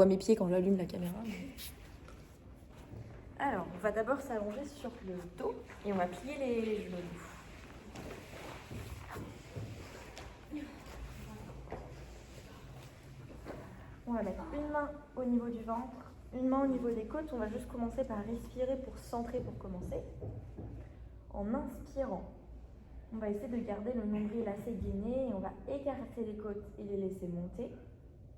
voit mes pieds quand j'allume la caméra. Alors, on va d'abord s'allonger sur le dos et on va plier les genoux. On va mettre une main au niveau du ventre, une main au niveau des côtes. On va juste commencer par respirer pour se centrer pour commencer. En inspirant, on va essayer de garder le nombril assez gainé et on va écarter les côtes et les laisser monter.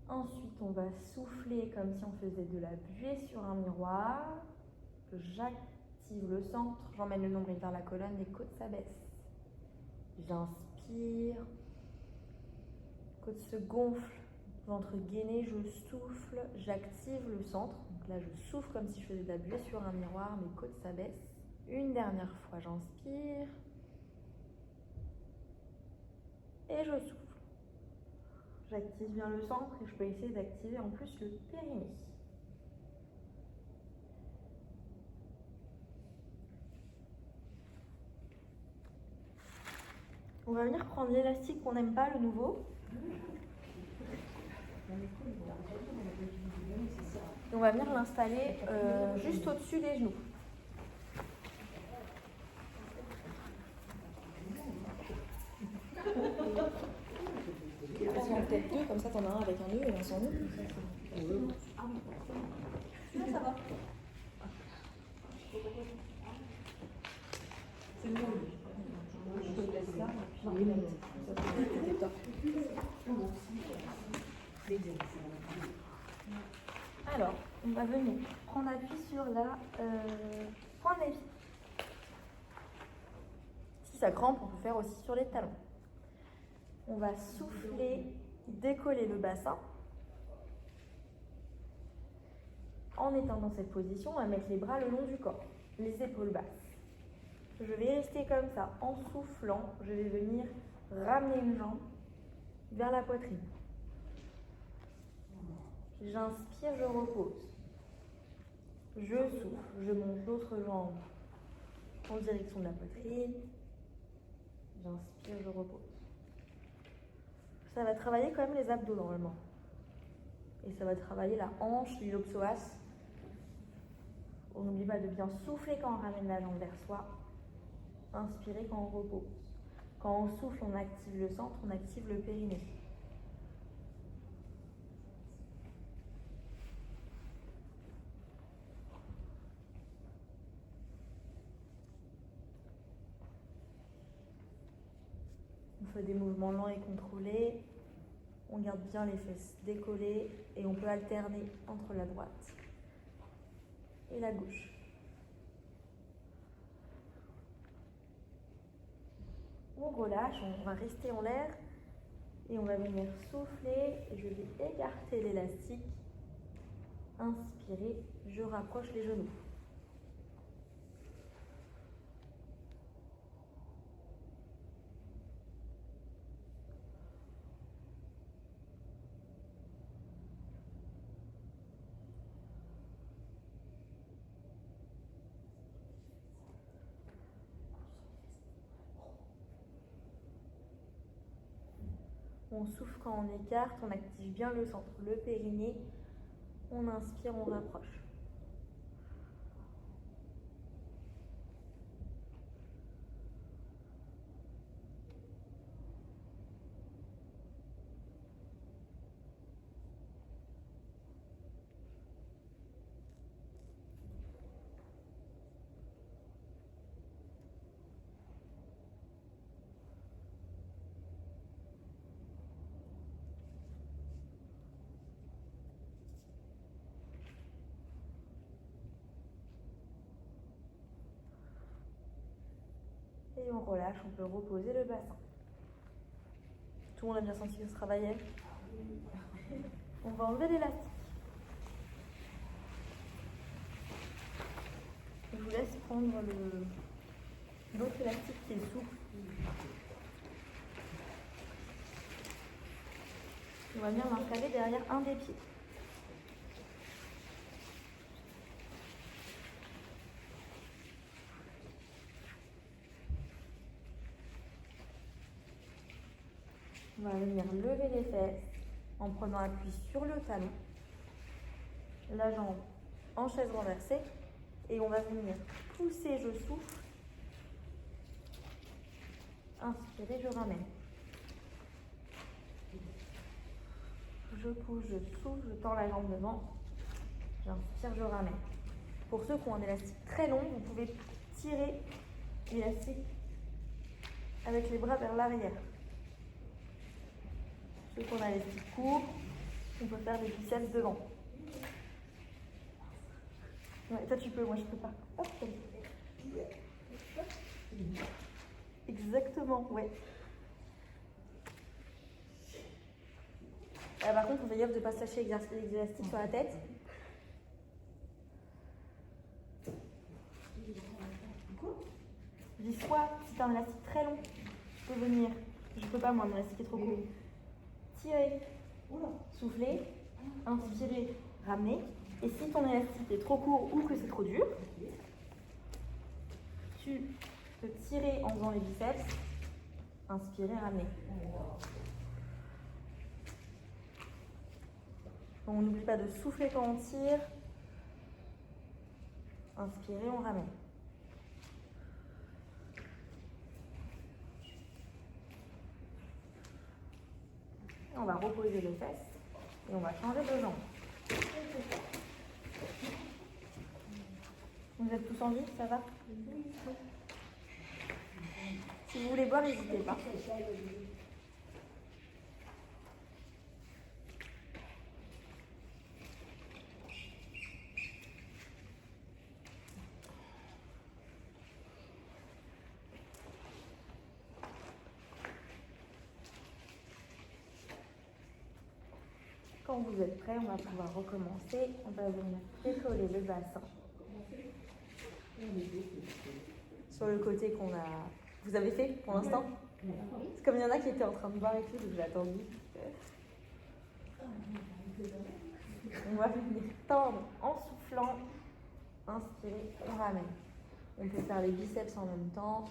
Ensuite, on va souffler comme si on faisait de la buée sur un miroir. J'active le centre, j'emmène le nombril vers la colonne, les côtes s'abaissent. J'inspire, côtes se gonflent, ventre gainé, je souffle, j'active le centre. Donc là, je souffle comme si je faisais de la buée sur un miroir, mes côtes s'abaissent. Une dernière fois, j'inspire et je souffle. J'active bien le centre et je peux essayer d'activer en plus le périnée. On va venir prendre l'élastique qu'on n'aime pas, le nouveau. On va venir l'installer juste au-dessus des genoux. Peut-être deux, comme ça t'en as un avec un nœud et un sans nœud. Là, ça va. C'est bon. Je te laisse là. C'était top. Alors, on va venir prendre appui sur la pointe des pieds. Si ça crampe, on peut faire aussi sur les talons. On va souffler, décoller le bassin. En étant dans cette position, on va mettre les bras le long du corps, les épaules basses. Je vais rester comme ça. En soufflant, je vais venir ramener une jambe vers la poitrine. J'inspire, je repose. Je souffle, je monte l'autre jambe en direction de la poitrine. J'inspire, je repose. Ça va travailler quand même les abdos normalement. Et ça va travailler la hanche, l'iliopsoas. On n'oublie pas de bien souffler quand on ramène la jambe vers soi. Inspirer quand on repose. Quand on souffle, on active le centre, on active le périnée. On fait des mouvements lents et contrôlés. On garde bien les fesses décollées et on peut alterner entre la droite et la gauche. On relâche, on va rester en l'air et on va venir souffler. Je vais écarter l'élastique. Inspirer, je rapproche les genoux. On souffle quand on écarte, on active bien le centre, le périnée. On inspire, on rapproche. Et on relâche, on peut reposer le bassin. Tout le monde a bien senti que ça travaillait. On va enlever l'élastique. Je vous laisse prendre l'autre élastique qui est souple. On va venir l'installer derrière un des pieds. On va venir lever les fesses en prenant appui sur le talon. la jambe en chaise renversée et on va venir pousser, je souffle. Inspirez, je ramène. Je pousse, je souffle, je tends la jambe devant. J'inspire, je ramène. Pour ceux qui ont un élastique très long, vous pouvez tirer l'élastique avec les bras vers l'arrière. Ceux qui ont un élastique court, on peut faire des biceps devant. Ouais, toi tu peux, moi je peux pas. Hop. Exactement, ouais. Par contre, on veille de ne pas se lâcher les élastiques sur la tête. Je dis soit, si tu as un élastique très long, tu peux venir. Je peux pas, moi, mon élastique est trop court. Tirer, souffler, inspirer, ramener. Et si ton élastique est trop court ou que c'est trop dur, tu peux tirer en faisant les biceps, inspirer, ramener. On n'oublie pas de souffler quand on tire. Inspirer, on ramène. On va reposer les fesses et on va changer de jambe. Vous êtes tous en vie, ça va? Si vous voulez boire, n'hésitez pas. Quand vous êtes prêts, on va pouvoir recommencer. On va venir décoller le bassin. Sur le côté qu'on a... Vous avez fait pour l'instant? C'est comme il y en a qui étaient en train de boire et tout, donc j'ai attendu. On va venir tendre en soufflant. Inspirer, on ramène. On peut faire les biceps en même temps.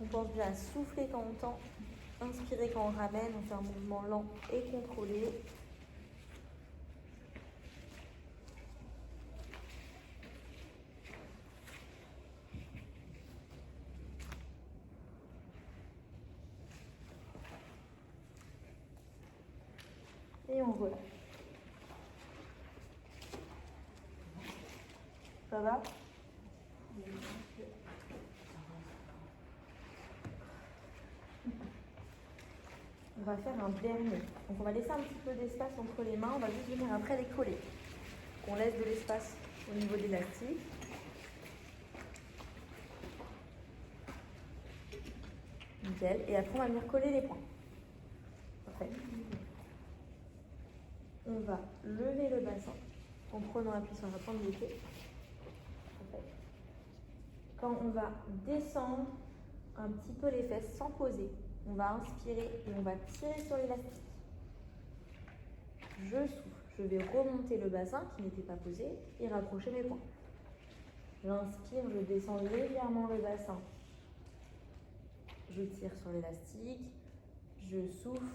On pense bien à souffler quand on tend, inspirer quand on ramène, on fait un mouvement lent et contrôlé. Et on relâche. Ça va? On va faire un dernier. Donc on va laisser un petit peu d'espace entre les mains. On va juste venir après les coller. On laisse de l'espace au niveau de l'élastique. Nickel. Et après on va venir coller les poings. Parfait. On va lever le bassin en prenant appui sur la pointe des pieds. Parfait. Quand on va descendre un petit peu les fesses sans poser, on va inspirer et on va tirer sur l'élastique. Je souffle. Je vais remonter le bassin qui n'était pas posé et rapprocher mes poings. J'inspire, je descends légèrement le bassin. Je tire sur l'élastique. Je souffle.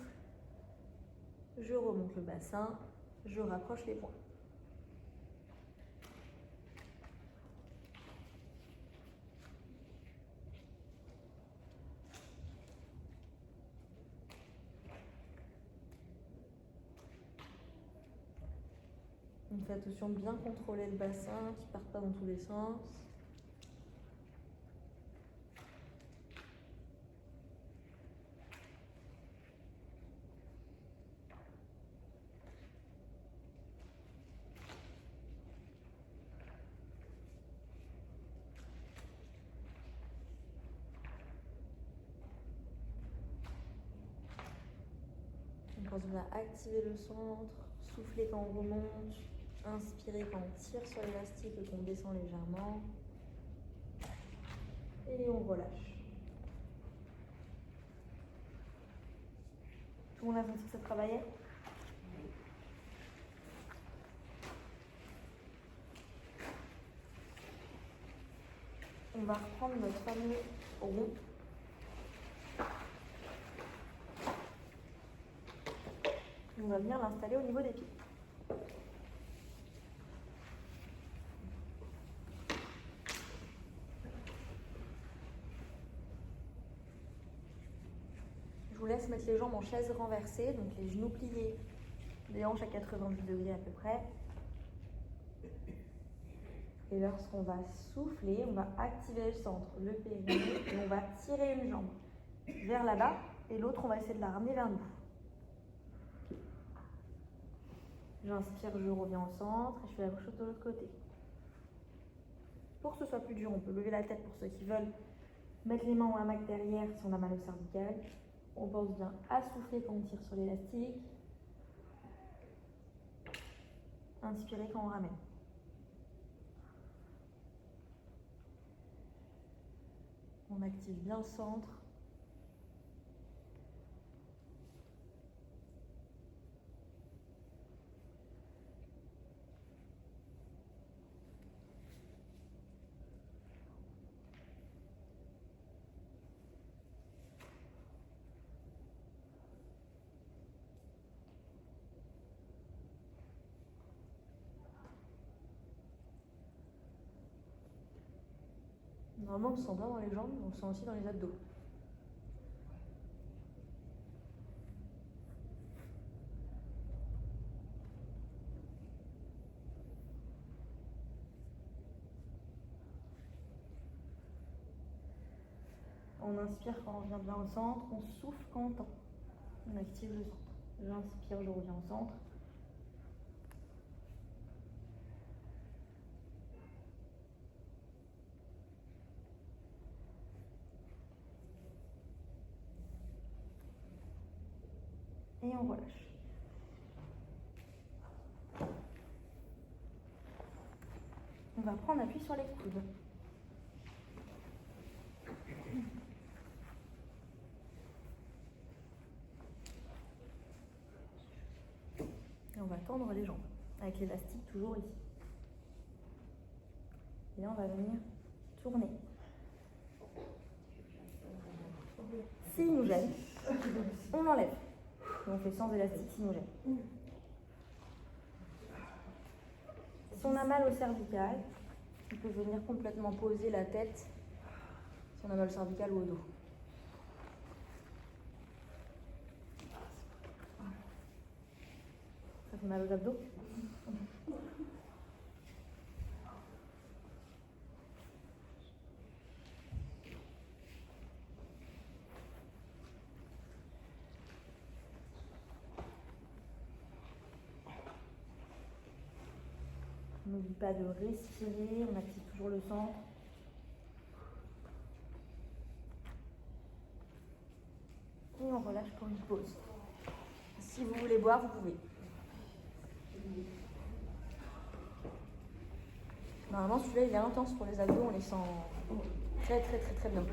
Je remonte le bassin. Je rapproche les poings. On fait attention de bien contrôler le bassin, qui ne parte pas dans tous les sens. On pense bien à activer le centre, souffler quand on remonte. Inspirer quand on tire sur l'élastique et qu'on descend légèrement. Et on relâche. Tout le monde a senti que ça travaillait? On va reprendre notre fameux rond. On va venir l'installer au niveau des pieds. Je vous laisse mettre les jambes en chaise renversée, donc les genoux pliés, les hanches à 90 degrés à peu près. Et lorsqu'on va souffler, on va activer le centre, le périnée, et on va tirer une jambe vers là-bas, et l'autre, on va essayer de la ramener vers nous. J'inspire, je reviens au centre, et je fais la même chose de l'autre côté. Pour que ce soit plus dur, on peut lever la tête pour ceux qui veulent mettre les mains en hamac derrière si on a mal au cervical. On pense bien à souffler quand on tire sur l'élastique. Inspirer quand on ramène. On active bien le centre. Normalement, on se sent bien dans les jambes, mais on se sent aussi dans les abdos. On inspire quand on revient bien au centre, on souffle quand on tend. On active le centre. J'inspire, je reviens au centre. Et on relâche. On va prendre appui sur les coudes. Et on va tendre les jambes, avec l'élastique toujours ici. Et là, on va venir tourner. S'il nous gêne, on l'enlève. Et on fait sans élastique s'il nous gêne. Si on a mal au cervical, on peut venir complètement poser la tête si on a mal au cervical ou au dos. Ça fait mal aux abdos? On n'oublie pas de respirer, on active toujours le centre. Et on relâche pour une pause. Si vous voulez boire, vous pouvez. Normalement, celui-là, il est intense pour les abdos, on les sent très très très très bien.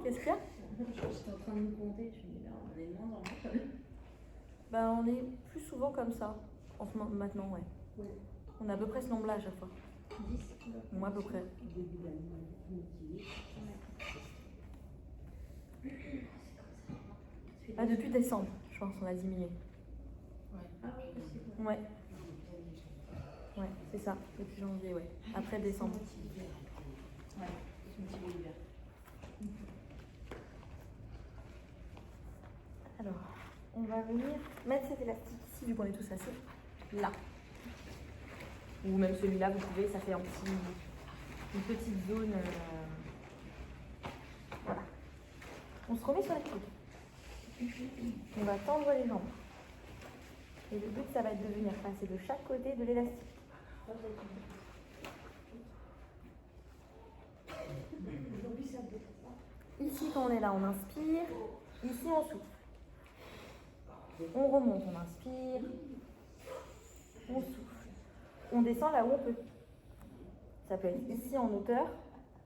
Qu'est-ce qu'il y a? J'étais en train de me compter, je me dis, là, on est moins dans le quand même. Bah, on est plus souvent comme ça, en ce moment, maintenant, ouais. Ouais. On a à peu près ce nombre-là à chaque fois. 10. Moi, à peu près. Ah, depuis décembre, je pense, on a diminué. Ouais. Ah oui, c'est Ouais. Ouais, c'est ça, depuis janvier, ouais. Après décembre. Ouais, c'est un petit peu l'hiver. Alors, on va venir mettre cet élastique ici, vu qu'on est tous assis, là. Ou même celui-là, vous pouvez, ça fait une petite zone. Voilà. On se remet sur les coudes. On va tendre les jambes. Et le but, ça va être de venir passer de chaque côté de l'élastique. Ici, quand on est là, on inspire. Ici, on souffle. On remonte, on inspire. On souffle. On descend là où on peut. Ça peut être ici en hauteur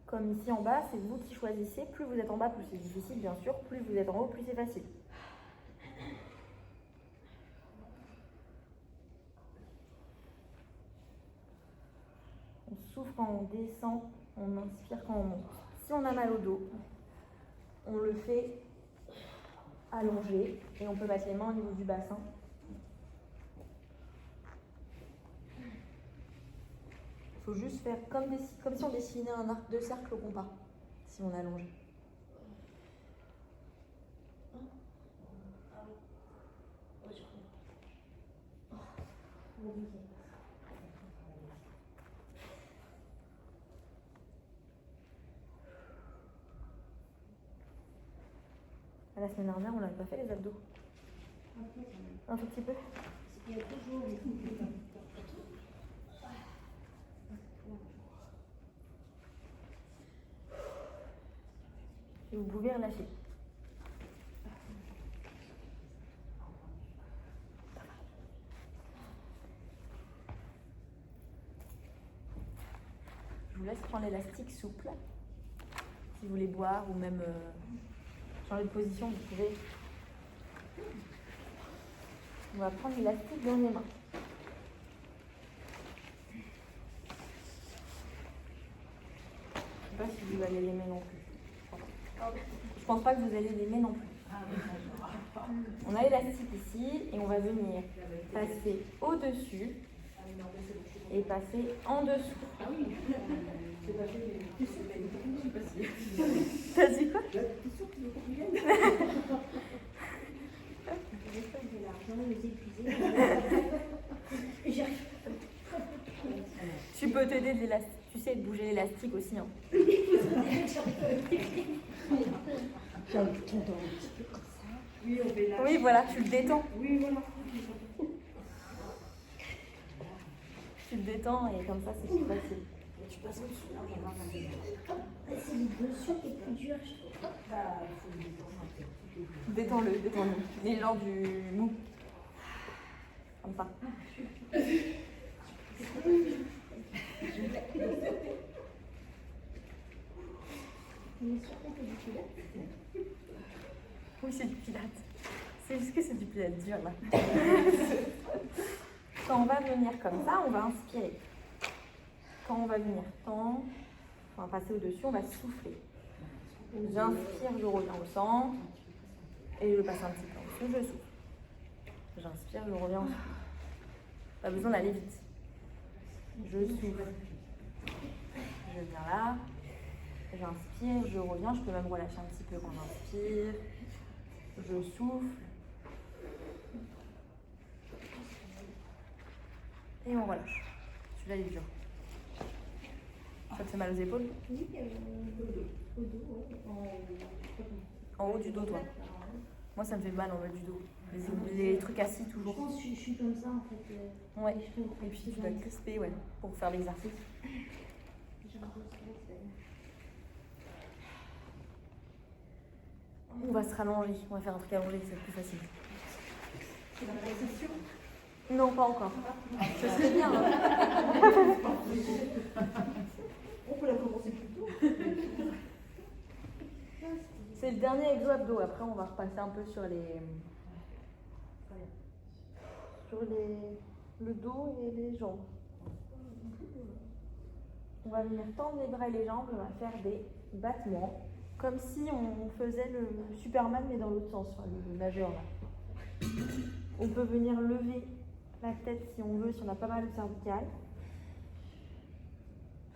Comme ici en bas, c'est vous qui choisissez. Plus vous êtes en bas, plus c'est difficile, bien sûr. Plus vous êtes en haut, plus c'est facile. On souffle quand on descend, on inspire quand on monte. Si on a mal au dos, on le fait allongé et on peut mettre les mains au niveau du bassin. Il faut juste faire comme si on dessinait un arc de cercle au compas, si on allonge. La semaine dernière, on n'avait pas fait les abdos. Un tout petit peu. Il y a toujours Et vous pouvez relâcher. Je vous laisse prendre l'élastique souple. Si vous voulez boire ou même changer de position, vous pouvez. On va prendre l'élastique dans les mains. Je ne sais pas si vous allez l'aimer non plus. Je pense pas que vous allez l'aimer non plus. On a l'élastique ici et on va venir passer au-dessus et passer en dessous. T'as dit quoi? Tu peux t'aider de l'élastique. Tu sais bouger l'élastique aussi. Hein. Oui, voilà, tu le détends. Oui, voilà. Tu le détends et comme ça, c'est plus facile. Tu passes au-dessus. C'est le dessus qui est plus dur, je trouve. Détends-le, détends-le. Les gens du mou. Comme ça. Oui, c'est du pilates. C'est juste que c'est du pilates dur là. Quand on va venir comme ça, on va inspirer. Quand on va venir tendre, on va passer au-dessus, on va souffler. J'inspire, je reviens au centre. Et je passe un petit peu en dessous, je souffle. J'inspire, je reviens au centre. Pas besoin d'aller vite. Je souffle. Je viens là. J'inspire, je reviens. Je peux même relâcher un petit peu quand j'inspire. Je souffle. Et on relâche. Celui-là, il est dur. Ça te fait mal aux épaules? Oui, au dos, En haut du dos, toi? Moi, ça me fait mal en bas du dos. Les trucs assis, Je toujours. pense que je suis comme ça en fait. Ouais. Et puis, tu dois crisper, ouais, pour faire l'exercice. On va se rallonger. On va faire un truc allongé, c'est plus facile. C'est la position. Non, pas encore. Ce serait bien. Hein. On peut la commencer plus tôt. C'est le dernier exo abdo. Après, on va repasser un peu sur le dos et les jambes. On va venir tendre les bras et les jambes. On va faire des battements. Comme si on faisait le Superman, mais dans l'autre sens, enfin, le nageur là. On peut venir lever la tête si on veut, si on a pas mal de cervical.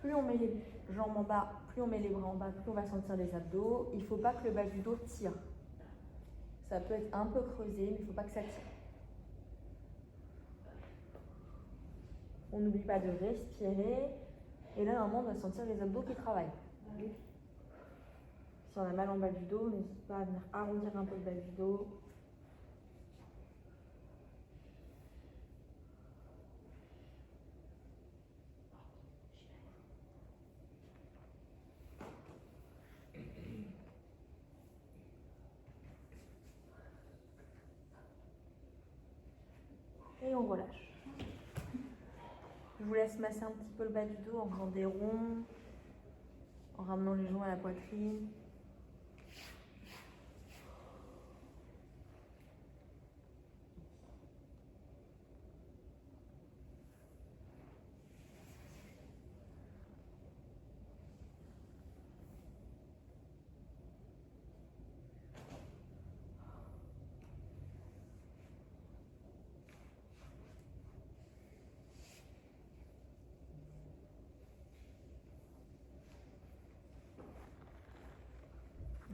Plus on met les jambes en bas, plus on met les bras en bas, plus on va sentir les abdos. Il ne faut pas que le bas du dos tire. Ça peut être un peu creusé, mais il ne faut pas que ça tire. On n'oublie pas de respirer. Et là, normalement, on va sentir les abdos qui travaillent. Si on a mal en bas du dos, n'hésite pas à venir arrondir un peu le bas du dos. Et on relâche. Je vous laisse masser un petit peu le bas du dos en faisant des ronds, en ramenant les genoux à la poitrine.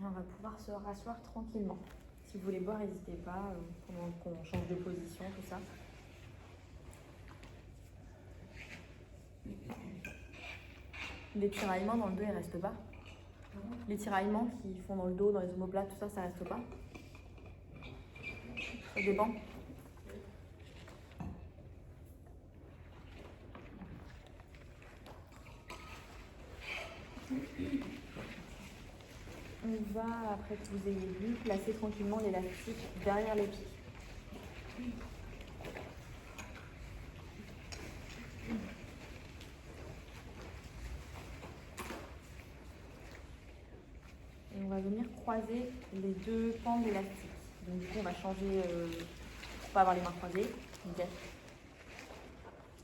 On va pouvoir se rasseoir tranquillement. Si vous voulez boire, n'hésitez pas pendant qu'on change de position, tout ça. Les tiraillements dans le dos, ils restent pas. Les tiraillements qui font dans le dos, dans les omoplates, tout ça, ça reste pas. Ça dépend. On va, après que vous ayez vu, placer tranquillement l'élastique derrière les pieds. Et on va venir croiser les deux pans de l'élastique. Donc du coup, on va changer pour pas avoir les mains croisées. Nickel.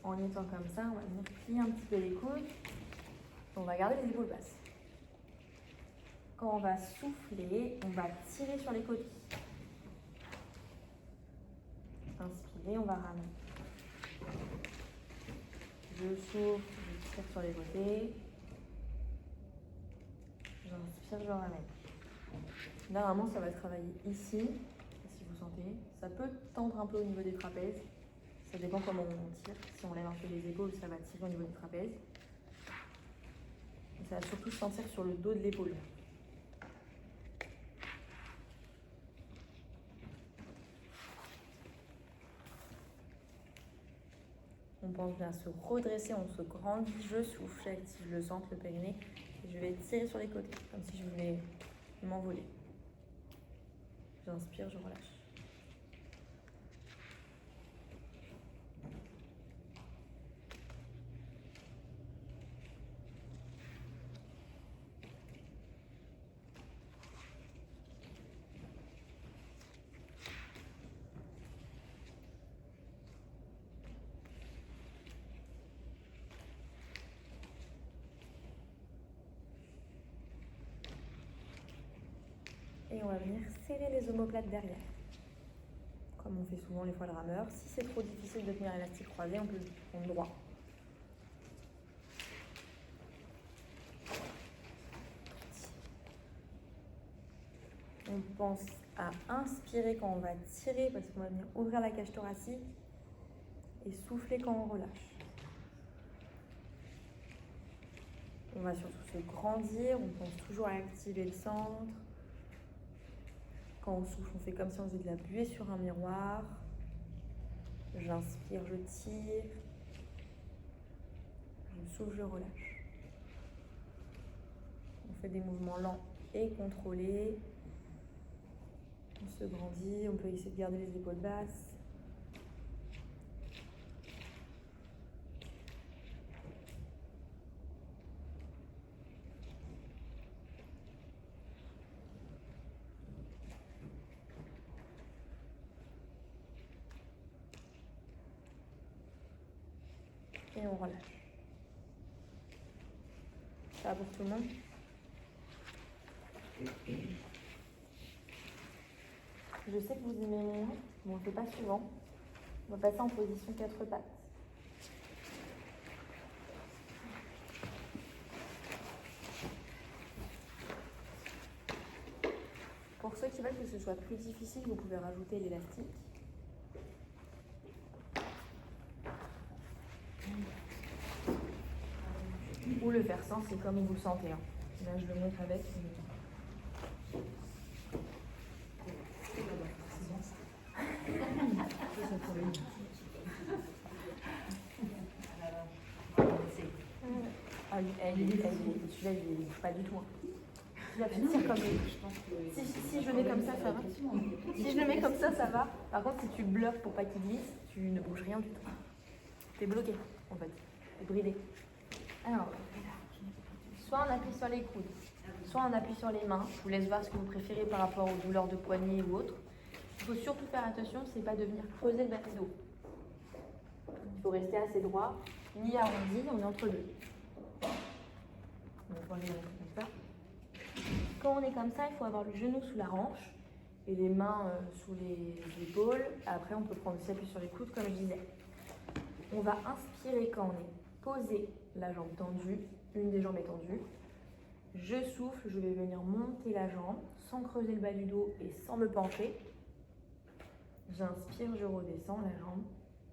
En étant comme ça, on va venir plier un petit peu les coudes. On va garder les épaules basses. Quand on va souffler, on va tirer sur les côtés. Inspirez, on va ramener. Je souffle, je tire sur les côtés. J'inspire, je ramène. Là, vraiment, ça va travailler ici, si vous sentez. Ça peut tendre un peu au niveau des trapèzes. Ça dépend comment on tire. Si on lève un peu les épaules, ça va tirer au niveau des trapèzes. Et ça va surtout se sentir sur le dos de l'épaule. On pense bien à se redresser, on se grandit, je souffle, j'active le centre, le périnée. Et je vais tirer sur les côtés, comme si je voulais m'envoler. J'inspire, je relâche. Et on va venir serrer les omoplates derrière. Comme on fait souvent les fois le rameur. Si c'est trop difficile de tenir l'élastique croisé, on peut le prendre droit. On pense à inspirer quand on va tirer parce qu'on va venir ouvrir la cage thoracique et souffler quand on relâche. On va surtout se grandir, on pense toujours à activer le centre. Quand on souffle, on fait comme si on faisait de la buée sur un miroir. J'inspire, je tire. Je souffle, je relâche. On fait des mouvements lents et contrôlés. On se grandit, on peut essayer de garder les épaules basses. Et on relâche. Ça va pour tout le monde? Je sais que vous aimez mon nom, mais on ne le fait pas souvent. On va passer en position 4 pattes. Pour ceux qui veulent que ce soit plus difficile, vous pouvez rajouter l'élastique. Ou le faire sans, c'est comme vous le sentez. Hein. Là, je le montre avec. Celui-là, il est pas du tout. Là, tu tires comme si je le mets comme ça, ça va. Si je le mets comme ça, ça va. Par contre, si tu bluffes pour pas qu'il glisse, tu ne bouges rien du tout. T'es bloqué, en fait. T'es bridé. Alors, soit on appuie sur les coudes, soit on appuie sur les mains. Je vous laisse voir ce que vous préférez par rapport aux douleurs de poignet ou autres. Il faut surtout faire attention, c'est pas de venir creuser le bas du dos. Il faut rester assez droit, ni arrondi, on est entre deux. Donc on est comme ça. Quand on est comme ça, il faut avoir le genou sous la hanche et les mains sous les épaules. Après, on peut prendre aussi appui sur les coudes, comme je disais. On va inspirer quand on est posé, la jambe tendue, une des jambes est tendue. Je souffle, je vais venir monter la jambe sans creuser le bas du dos et sans me pencher. J'inspire, je redescends la jambe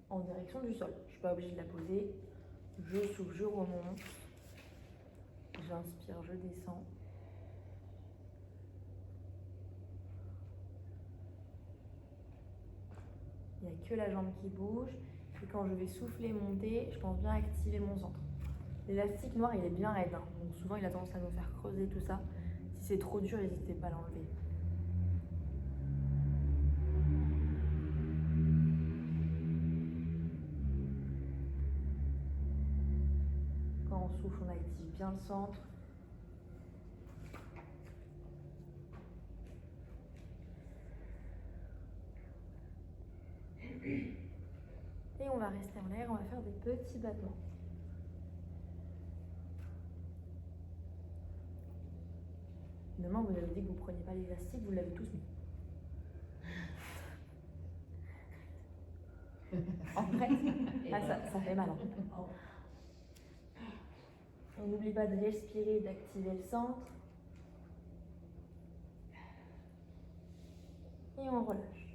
en direction du sol. Je ne suis pas obligée de la poser. Je souffle, je remonte. J'inspire, je descends. Il n'y a que la jambe qui bouge. Et quand je vais souffler, monter, je pense bien activer mon centre. L'élastique noir, il est bien raide. Hein. Donc souvent, il a tendance à nous faire creuser tout ça. Si c'est trop dur, n'hésitez pas à l'enlever. Quand on souffle, on active bien le centre. Et on va rester en l'air, on va faire des petits battements. Demain, vous avez dit que vous ne preniez pas l'élastique, vous l'avez tous mis. En vrai, ça fait mal. Hein. On n'oublie pas de respirer, d'activer le centre. Et on relâche.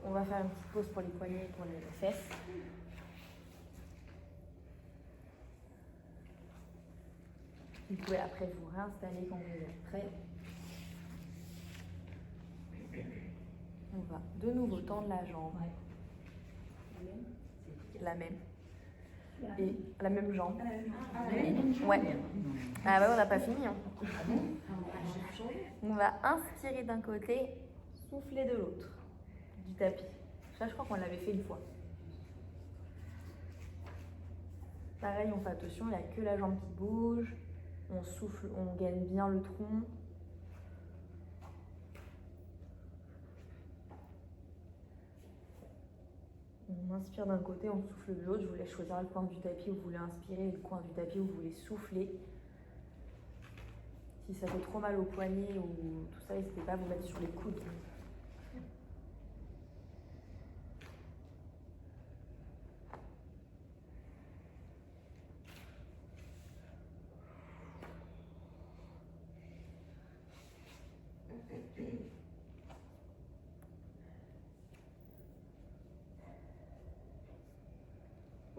On va faire une petite pause pour les poignets et pour les fesses. Vous pouvez après vous réinstaller quand vous êtes prêt. On va de nouveau tendre la jambe. La même. Et la même jambe. Ouais. Ah ouais, on n'a pas fini. Hein. On va inspirer d'un côté, souffler de l'autre. Du tapis. Ça, je crois qu'on l'avait fait une fois. Pareil, on fait attention, il n'y a que la jambe qui bouge. On souffle, on gaine bien le tronc. On inspire d'un côté, on souffle de l'autre. Je vous laisse choisir le coin du tapis où vous voulez inspirer et le coin du tapis où vous voulez souffler. Si ça fait trop mal au poignet ou tout ça, n'hésitez pas à vous mettre sur les coudes.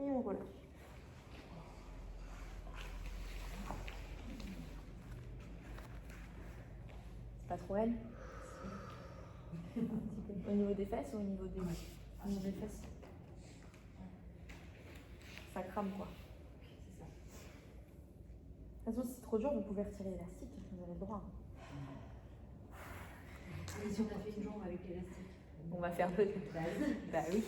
Et on relâche. C'est pas trop raide? Au niveau des fesses ou au niveau des... Au niveau des fesses. Ça crame quoi. De toute façon, si c'est trop dur, vous pouvez retirer l'élastique, vous avez le droit. Et si on a fait une jambe avec l'élastique? On va faire deux. Bah oui.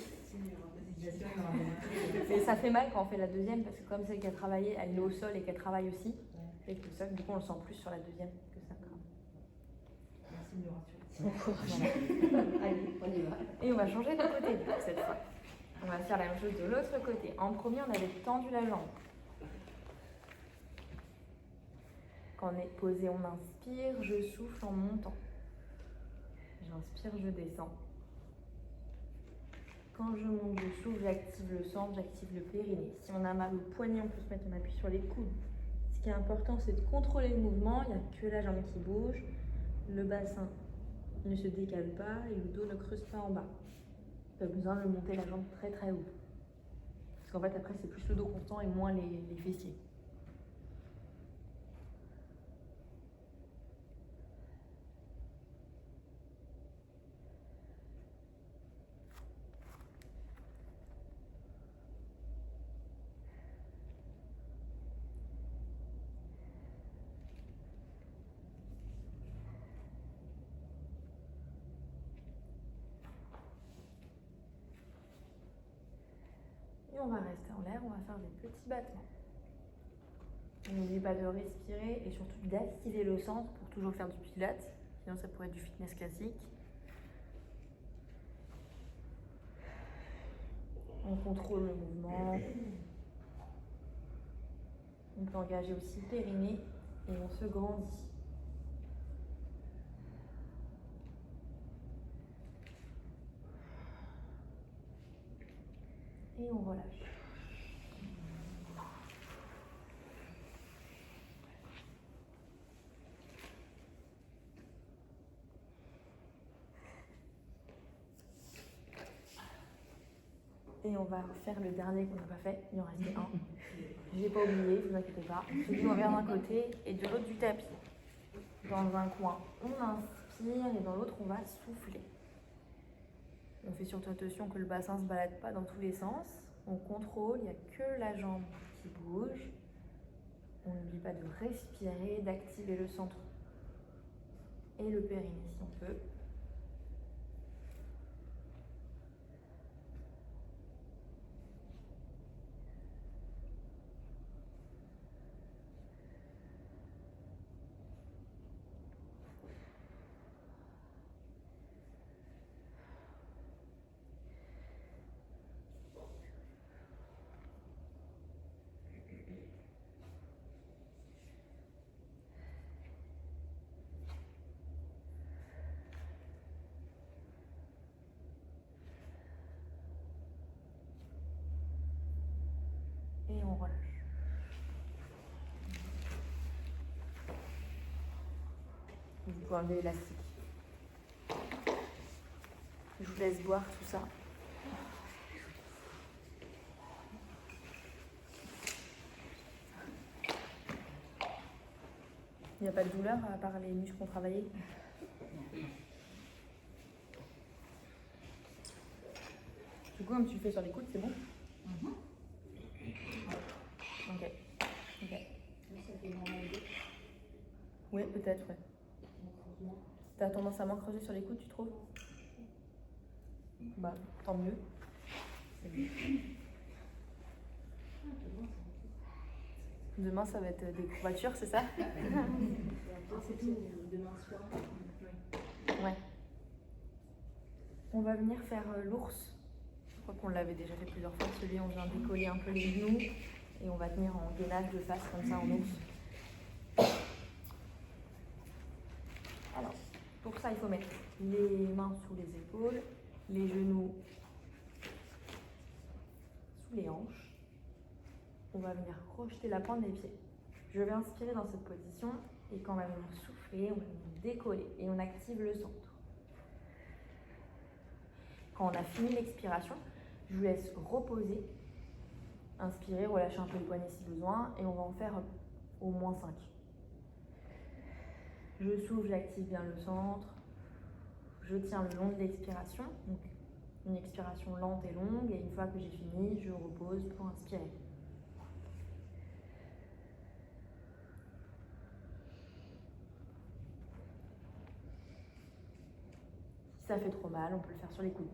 Mais ça fait mal quand on fait la deuxième parce que comme celle qui a travaillé, elle est au sol et qu'elle travaille aussi. Et que ça, du coup, on le sent plus sur la deuxième que ça crame. Merci de me rassurer. Voilà. Allez, on y va. Et on va changer de côté cette fois. On va faire la même chose de l'autre côté. En premier, on avait tendu la jambe. Quand on est posé, on inspire, je souffle en montant. J'inspire, je descends. Quand je monte, je souffle, j'active le centre, j'active le périnée. Si on a mal au poignet, on peut se mettre en appui sur les coudes. Ce qui est important, c'est de contrôler le mouvement. Il n'y a que la jambe qui bouge. Le bassin ne se décale pas et le dos ne creuse pas en bas. Pas besoin de monter la jambe très très haut. Parce qu'en fait, après, c'est plus le dos constant et moins les fessiers. Et on va rester en l'air, on va faire des petits battements. N'oubliez pas de respirer et surtout d'activer le centre pour toujours faire du pilates. Sinon, ça pourrait être du fitness classique. On contrôle le mouvement. On peut engager aussi le périnée et on se grandit. Et on relâche. Et on va faire le dernier qu'on n'a pas fait. Il en restait un. Je l'ai pas oublié, ne vous inquiétez pas. Celui on vient d'un côté et de l'autre du tapis. Dans un coin, on inspire et dans l'autre, on va souffler. On fait surtout attention que le bassin ne se balade pas dans tous les sens. On contrôle, il n'y a que la jambe qui bouge. On n'oublie pas de respirer, d'activer le centre et le périnée si on peut. Et on relâche. Vous pouvez enlever l'élastique. Je vous laisse boire tout ça. Il n'y a pas de douleur à part les muscles qu'on travaillait? Du coup, comme tu le fais sur les coudes, c'est bon? Ok. Oui, peut-être, ouais. T'as tendance à moins creuser sur les coudes, tu trouves? Bah, tant mieux. Demain, ça va être des courbatures, c'est ça? C'est tout, demain soir. Ouais. On va venir faire l'ours. Je crois qu'on l'avait déjà fait plusieurs fois. Celui, on vient décoller un peu les genoux et on va tenir en gainage de face comme ça en ours. Alors, pour ça, il faut mettre les mains sous les épaules, les genoux sous les hanches. On va venir projeter la pointe des pieds. Je vais inspirer dans cette position et quand on va venir souffler, on va venir décoller et on active le centre. Quand on a fini l'expiration, je vous laisse reposer, inspirer, relâcher un peu le poignet si besoin et on va en faire au moins 5. Je souffle, j'active bien le centre. Je tiens le long de l'expiration, donc une expiration lente et longue et une fois que j'ai fini, je repose pour inspirer. Si ça fait trop mal, on peut le faire sur les coudes.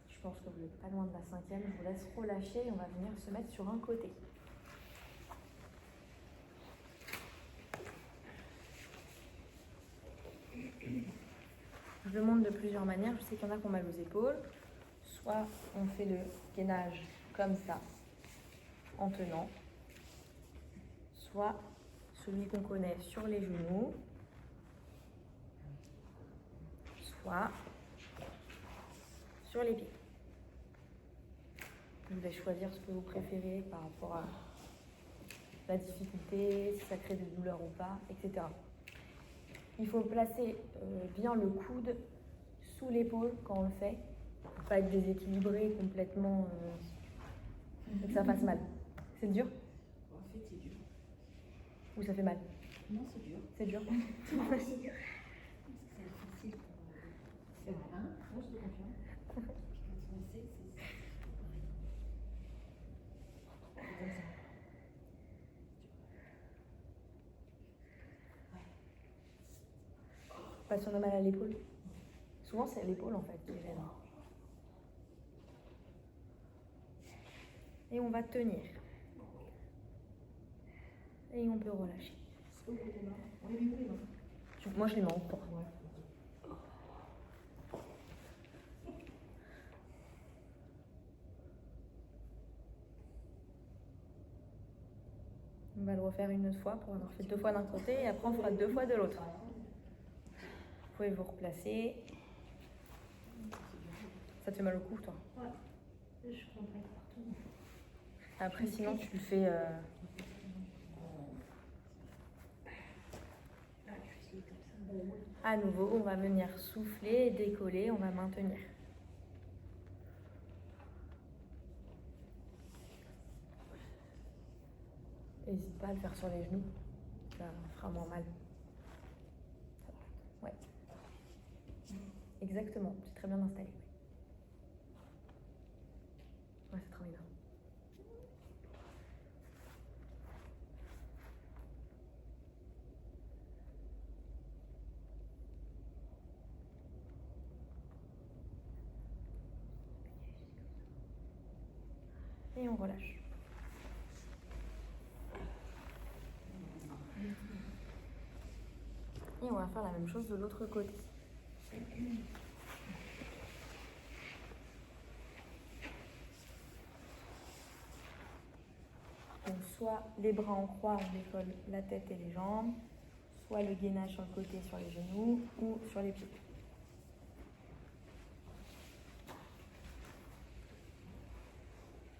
Je pense que vous n'êtes pas loin de la 5e. Je vous laisse relâcher et on va venir se mettre sur un côté. Je le montre de plusieurs manières. Je sais qu'il y en a qui ont mal aux épaules. Soit on fait le gainage comme ça, en tenant. Soit celui qu'on connaît sur les genoux. Soit sur les pieds. Je vous laisse choisir ce que vous préférez par rapport à la difficulté, si ça crée des douleurs ou pas, etc. Il faut placer bien le coude sous l'épaule quand on le fait, pour pas être déséquilibré complètement et que ça fasse mal. C'est dur? Ou ça fait mal? Non, c'est dur. C'est dur. C'est difficile pour. C'est vrai, hein? Moi, je te confirme. Quand on essaie, c'est comme ça. Pas si on a mal à l'épaule. Souvent, c'est à l'épaule en fait qui gêne. Et on va tenir. Et on peut relâcher. Est-ce que vous les mains? Oui, les mains. Moi, je les mets en croix. On va le refaire une autre fois pour avoir fait 2 fois d'un côté et après on fera 2 fois de l'autre. Vous pouvez vous replacer. Ça te fait mal au cou, toi? Ouais. Je comprends partout. Après, sinon, tu le fais. À nouveau, on va venir souffler, décoller, on va maintenir. N'hésite pas à le faire sur les genoux, ça fera moins mal. Ouais. Exactement, c'est très bien installé. Ouais, ça travaille bien. Et on relâche. Et on va faire la même chose de l'autre côté. Donc soit les bras en croix, on décolle la tête et les jambes, soit le gainage sur le côté sur les genoux ou sur les pieds.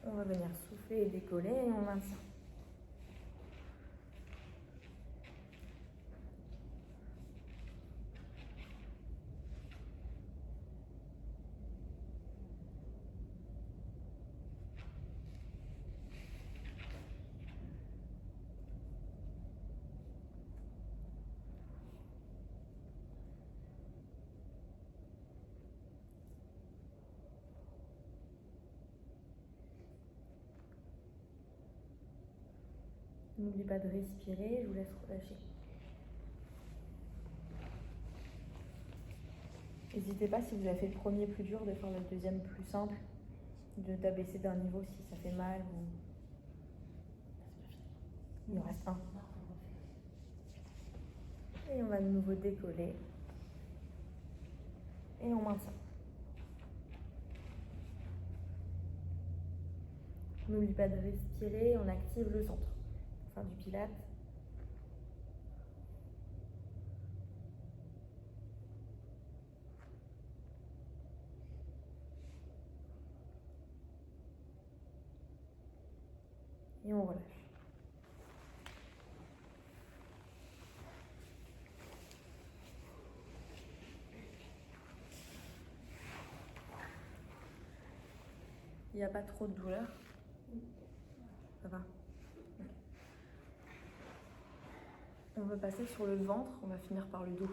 On va venir souffler et décoller et on maintient. N'oublie pas de respirer, je vous laisse relâcher. N'hésitez pas, si vous avez fait le premier plus dur, de faire le deuxième plus simple, de d'abaisser d'un niveau si ça fait mal ou... Il en reste un. Et on va de nouveau décoller. Et on maintient. N'oublie pas de respirer, on active le centre. Pour faire du pilate. Et on relâche. Il n'y a pas trop de douleur? Ça va? Okay. On va passer sur le ventre, on va finir par le dos.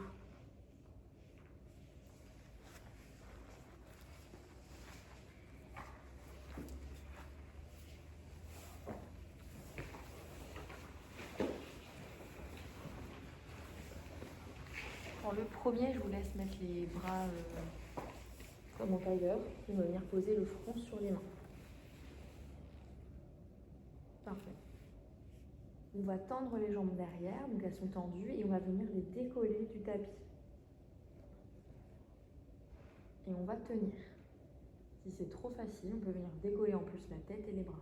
Pour le premier, je vous laisse mettre les bras comme en tailleur. On va venir poser le front sur les mains. Parfait. On va tendre les jambes derrière, donc elles sont tendues, et on va venir les décoller du tapis. Et on va tenir. Si c'est trop facile, on peut venir décoller en plus la tête et les bras.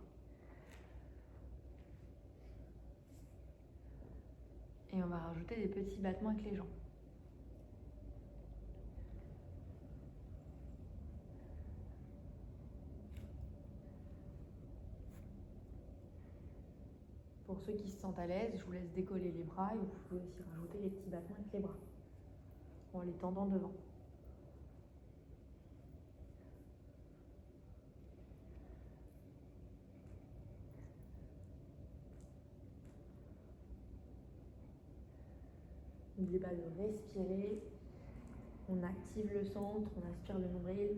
Et on va rajouter des petits battements avec les jambes. Pour ceux qui se sentent à l'aise, je vous laisse décoller les bras et vous pouvez aussi rajouter les petits battements avec les bras en les tendant devant. N'oubliez pas de respirer. On active le centre, on aspire le nombril.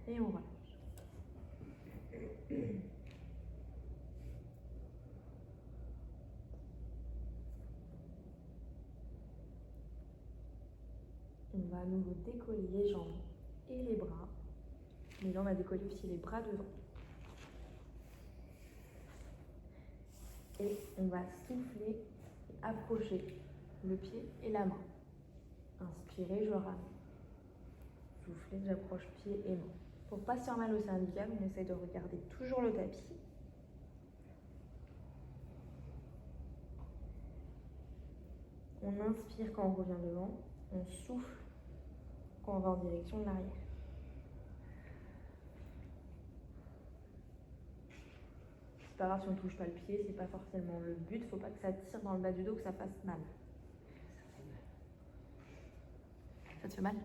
Et on relâche. On va à nouveau décoller les jambes et les bras. Mais là, on va décoller aussi les bras devant. Et on va souffler et approcher le pied et la main. Inspirez, je ramène. Soufflez, j'approche pied et main. Pour ne pas se faire mal au cervical, on essaye de regarder toujours le tapis. On inspire quand on revient devant. On souffle quand on va en direction de l'arrière. C'est pas grave si on ne touche pas le pied, c'est pas forcément le but. Faut pas que ça tire dans le bas du dos, que ça fasse mal. Ça te fait mal?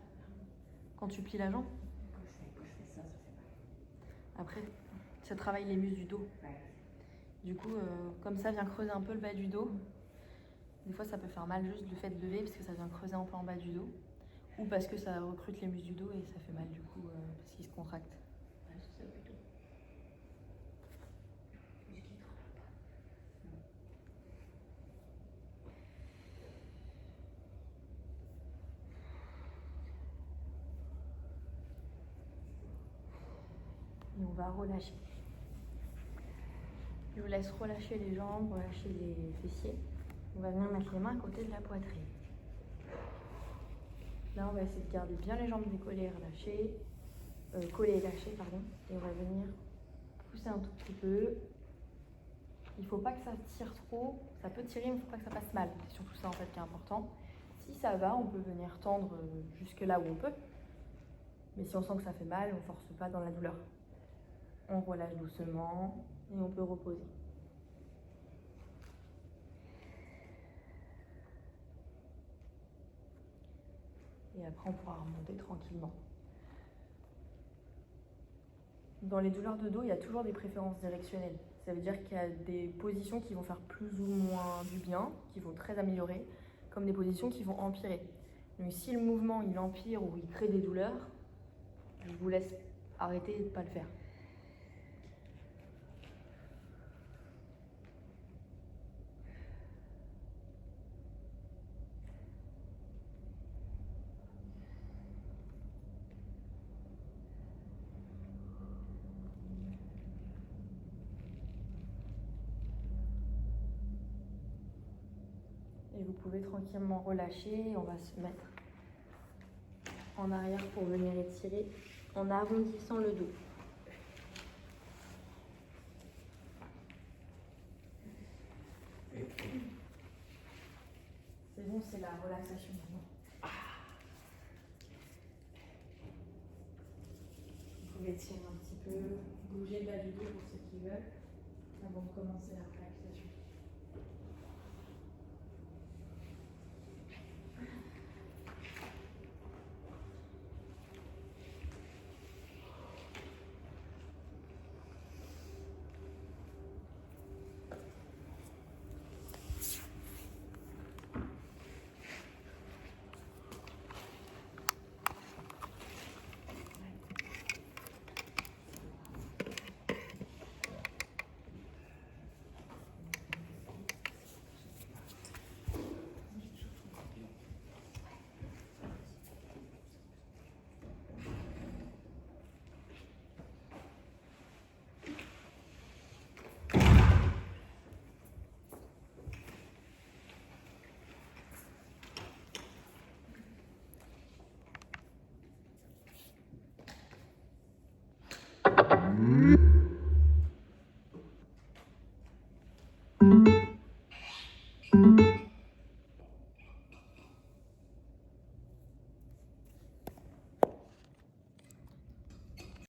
Quand tu plies la jambe? Quand je fais ça, ça fait mal. Après, ça travaille les muscles du dos. Ouais. Du coup, comme ça vient creuser un peu le bas du dos. Des fois, ça peut faire mal juste le fait de lever parce que ça vient creuser un peu en bas du dos. Ou parce que ça recrute les muscles du dos et ça fait mal du coup parce qu'ils se contractent. Ouais, c'est ça plutôt. Muscle qui travaille pas. Et on va relâcher. Je vous laisse relâcher les jambes, relâcher les fessiers. On va venir mettre les mains à côté de la poitrine. Là, on va essayer de garder bien les jambes décollées et relâchées. Collées et lâchées, pardon. Et on va venir pousser un tout petit peu. Il ne faut pas que ça tire trop. Ça peut tirer, mais il ne faut pas que ça fasse mal. C'est surtout ça en fait qui est important. Si ça va, on peut venir tendre jusque là où on peut. Mais si on sent que ça fait mal, on ne force pas dans la douleur. On relâche doucement et on peut reposer. Et après, on pourra remonter tranquillement. Dans les douleurs de dos, il y a toujours des préférences directionnelles. Ça veut dire qu'il y a des positions qui vont faire plus ou moins du bien, qui vont très améliorer, comme des positions qui vont empirer. Donc si le mouvement il empire ou il crée des douleurs, je vous laisse arrêter et ne pas le faire. Et vous pouvez tranquillement relâcher. On va se mettre en arrière pour venir étirer en arrondissant le dos. C'est bon, c'est la relaxation maintenant. Vous pouvez étirer un petit peu, bouger le bas du dos pour ceux qui veulent, avant de commencer la relaxation.